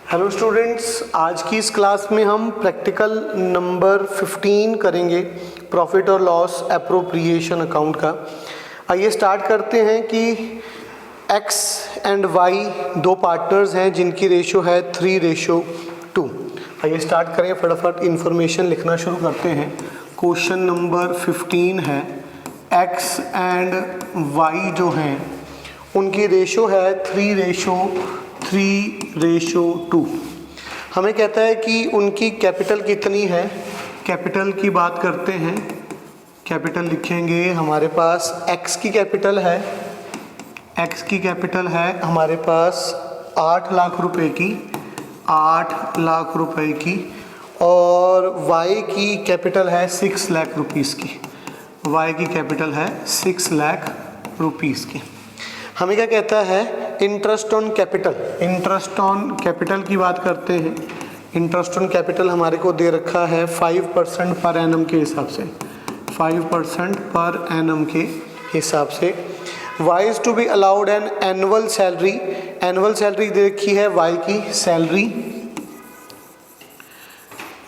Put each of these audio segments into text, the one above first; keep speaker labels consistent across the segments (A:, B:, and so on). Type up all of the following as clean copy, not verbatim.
A: Hello students, आज की इस क्लास में हम प्रैक्टिकल नंबर 15 करेंगे प्रॉफिट और लॉस एप्रोप्रिएशन अकाउंट का। आइए स्टार्ट करते हैं कि x एंड y दो पार्टनर्स हैं जिनकी रेशो है 3:2। आइए स्टार्ट करें, फटाफट इंफॉर्मेशन लिखना शुरू करते हैं। क्वेश्चन नंबर 15 है x एंड y जो हैं उनकी रेशो है 3:2। हमें कहता है कि उनकी कैपिटल कितनी है। कैपिटल की बात करते हैं, कैपिटल लिखेंगे। हमारे पास x की कैपिटल है, x की कैपिटल है हमारे पास 8 लाख रुपए की, 8 लाख रुपए की, और y की कैपिटल है 6 लाख रुपीस की, y की कैपिटल है 6 लाख रुपीस की। हमें क्या कहता है, interest on capital. Interest on capital की बात करते हैं। इंटरेस्ट ऑन कैपिटल हमारे को दे रखा है 5% पर एनम के हिसाब से, 5% पर एनम के हिसाब से। y is to be allowed an annual salary. Annual salary दे रखी है y की सैलरी,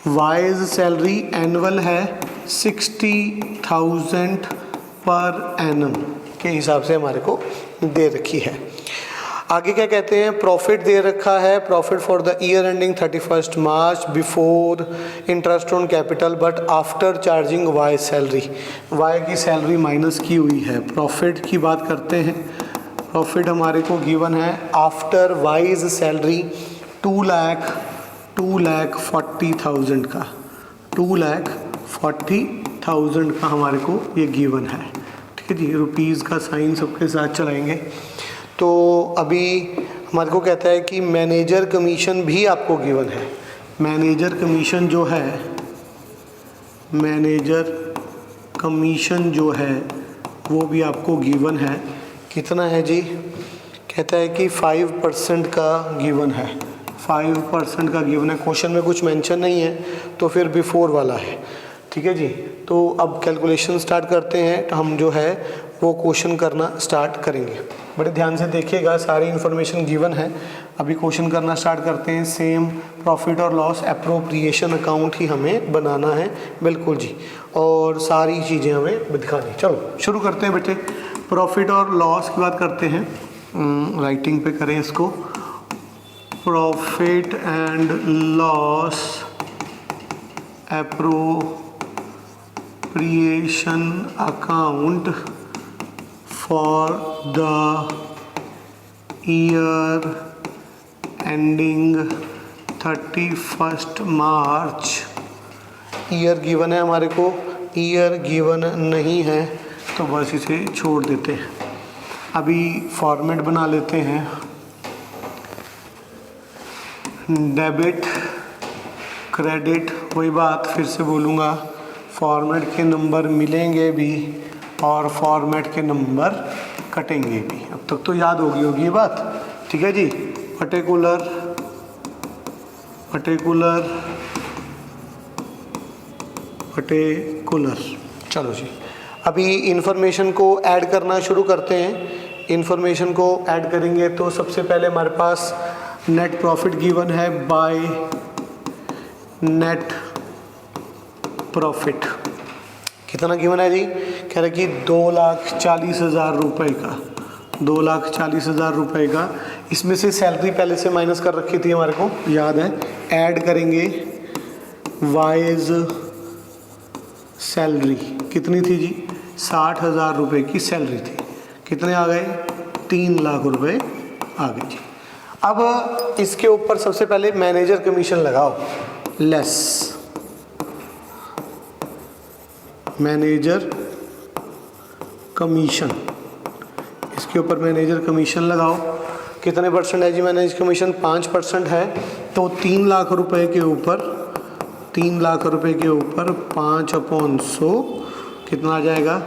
A: y सैलरी एनुअल है 60,000 पर एनम के हिसाब से हमारे को दे रखी है। आगे क्या कहते हैं, प्रॉफिट दे रखा है, profit for the year ending 31 March before interest on capital but after charging Y salary. Y की सैलरी माइनस की हुई है। प्रॉफिट की बात करते हैं, प्रॉफिट हमारे को गिवन है आफ्टर वाइज सैलरी 2,40,000 का, 2,40,000 का हमारे को ये गिवन है। ठीक है जी, रुपीज़ का साइन सबके साथ चलाएंगे। तो अभी हमारे को कहता है कि मैनेजर कमीशन भी आपको गिवन है। मैनेजर कमीशन जो है, मैनेजर कमीशन जो है वो भी आपको गिवन है। कितना है जी, कहता है कि 5% का गिवन है, 5% का गिवन है। क्वेश्चन में कुछ मेंशन नहीं है तो फिर बिफोर वाला है। ठीक है जी, तो अब कैलकुलेशन स्टार्ट करते हैं। तो हम जो है वो क्वेश्चन करना स्टार्ट करेंगे। बड़े ध्यान से देखिएगा, सारी इन्फॉर्मेशन गिवन है। अभी क्वेश्चन करना स्टार्ट करते हैं। सेम प्रॉफिट और लॉस एप्रोप्रिएशन अकाउंट ही हमें बनाना है, बिल्कुल जी, और सारी चीज़ें हमें दिखानी। चलो शुरू करते हैं बेटे। प्रॉफिट और लॉस की बात करते हैं, राइटिंग पे करें इसको। Profit and loss appropriation account for the year ending 31 March. Year given है हमारे को, ईयर गिवन नहीं है तो बस इसे छोड़ देते हैं। अभी फॉर्मेट बना लेते हैं। डेबिट क्रेडिट, वही बात फिर से बोलूँगा, फॉर्मेट के नंबर मिलेंगे भी और फॉर्मेट के नंबर कटेंगे भी। अब तक तो याद होगी ये बात। ठीक है जी, पर्टिकुलर, पर्टिकुलर, पर्टिकुलर। चलो जी, अभी इंफॉर्मेशन को ऐड करना शुरू करते हैं। इंफॉर्मेशन को ऐड करेंगे तो सबसे पहले हमारे पास नेट प्रॉफिट गिवन है बाय नेट प्रॉफिट। कितना गिवन है जी, कह रहे कि 2,40,000 रुपये का, 2,40,000 रुपये का। इसमें से सैलरी पहले से माइनस कर रखी थी, हमारे को याद है। ऐड करेंगे वाइज सैलरी, कितनी थी जी, 60,000 रुपये की सैलरी थी। कितने आ गए, 3 लाख रुपए आ गए जी। अब इसके ऊपर सबसे पहले मैनेजर कमीशन लगाओ, लेस मैनेजर कमीशन, इसके ऊपर मैनेजर कमीशन लगाओ। कितने परसेंट है जी मैनेजर कमीशन, 5% है। तो 3 लाख रुपए के ऊपर, 3 लाख रुपए के ऊपर 5/100 कितना आ जाएगा,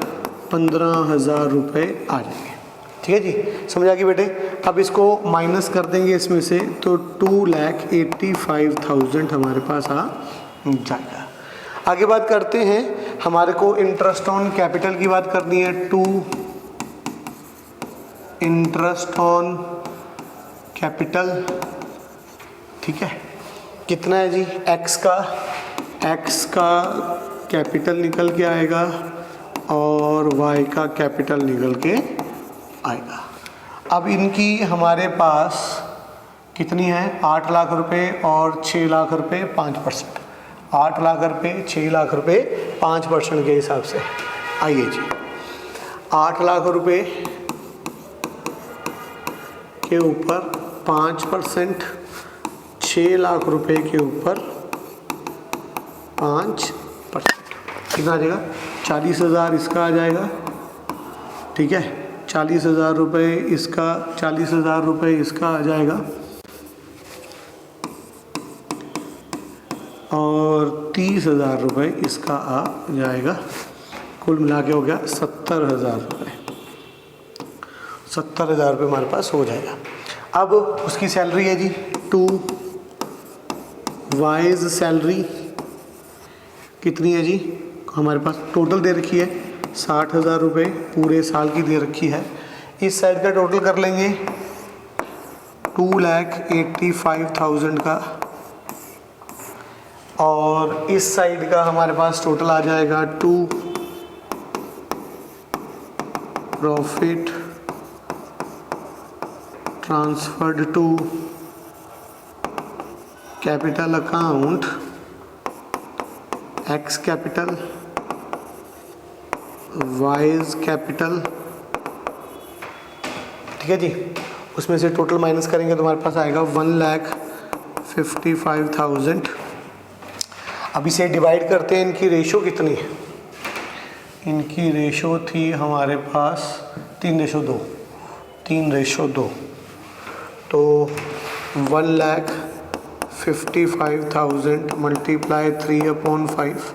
A: 15,000 रुपये आ जाएंगे। ठीक है जी, समझ आ गई बेटे। अब इसको माइनस कर देंगे इसमें से तो 2,85,000 हमारे पास आ जाएगा। आगे बात करते हैं, हमारे को इंटरेस्ट ऑन कैपिटल की बात करनी है। इंटरेस्ट ऑन कैपिटल ठीक है। कितना है जी x का कैपिटल निकल के आएगा और y का कैपिटल निकल के आएगा। अब इनकी हमारे पास कितनी है, 8 लाख रुपए और 6 लाख रुपए 5%। 8 लाख रुपए 6 लाख रुपए 5% के हिसाब से। आइए जी, 8 लाख रुपए के ऊपर 5%, 6 लाख रुपए के ऊपर 5%, कितना आ जाएगा, 40,000 इसका आ जाएगा। ठीक है, 40,000 रुपये इसका, 40,000 रुपये इसका आ जाएगा और 30,000 रुपये इसका आ जाएगा। कुल मिला के हो गया 70,000 रुपये। 70,000 रुपये हमारे पास हो जाएगा। अब उसकी सैलरी है जी 2 वाइज सैलरी कितनी है जी, हमारे पास टोटल दे रखी है 60,000 रुपये पूरे साल की दे रखी है। इस साइड का टोटल कर लेंगे 2,85,000 का और इस साइड का हमारे पास टोटल आ जाएगा 2 profit transferred to capital account X capital Y's capital. ठीक है जी, उसमें से टोटल माइनस करेंगे तो हमारे पास आएगा 1,55,000। अब इसे डिवाइड करते हैं, इनकी रेशो कितनी है, इनकी रेशो थी हमारे पास 3:2 तो 1,55,000 मल्टीप्लाई 3/5,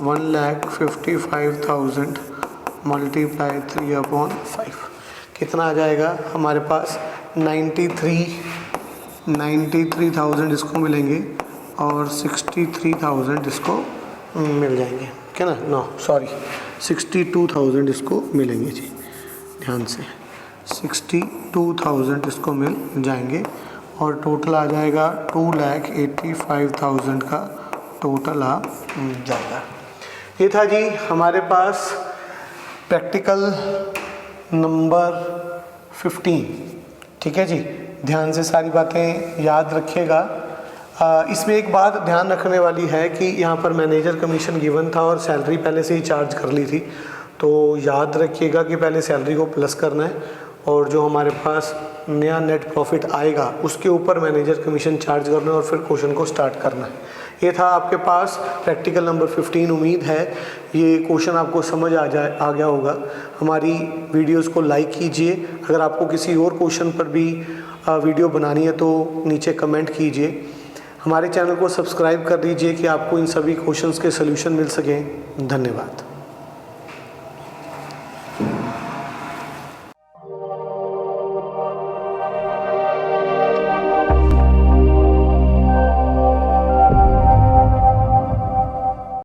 A: 1,55,000 मल्टीप्लाई 3/5 कितना आ जाएगा हमारे पास 93,000 इसको मिलेंगे और 63,000 इसको मिल जाएंगे, क्या ना, नो सॉरी 62,000 इसको मिलेंगे जी, ध्यान से 62,000 इसको मिल जाएंगे और टोटल आ जाएगा 2,85,000 का टोटल आ जाएगा। ये था जी हमारे पास प्रैक्टिकल नंबर 15। ठीक है जी, ध्यान से सारी बातें याद रखिएगा। इसमें एक बात ध्यान रखने वाली है कि यहाँ पर मैनेजर कमीशन गिवन था और सैलरी पहले से ही चार्ज कर ली थी, तो याद रखिएगा कि पहले सैलरी को प्लस करना है और जो हमारे पास नया नेट प्रॉफिट आएगा उसके ऊपर मैनेजर कमीशन चार्ज करना है और फिर क्वेश्चन को स्टार्ट करना है। ये था आपके पास प्रैक्टिकल नंबर 15। उम्मीद है ये क्वेश्चन आपको समझ आ गया होगा। हमारी वीडियोस को लाइक कीजिए। अगर आपको किसी और क्वेश्चन पर भी वीडियो बनानी है तो नीचे कमेंट कीजिए। हमारे चैनल को सब्सक्राइब कर दीजिए कि आपको इन सभी क्वेश्चंस के सलूशन मिल सकें। धन्यवाद।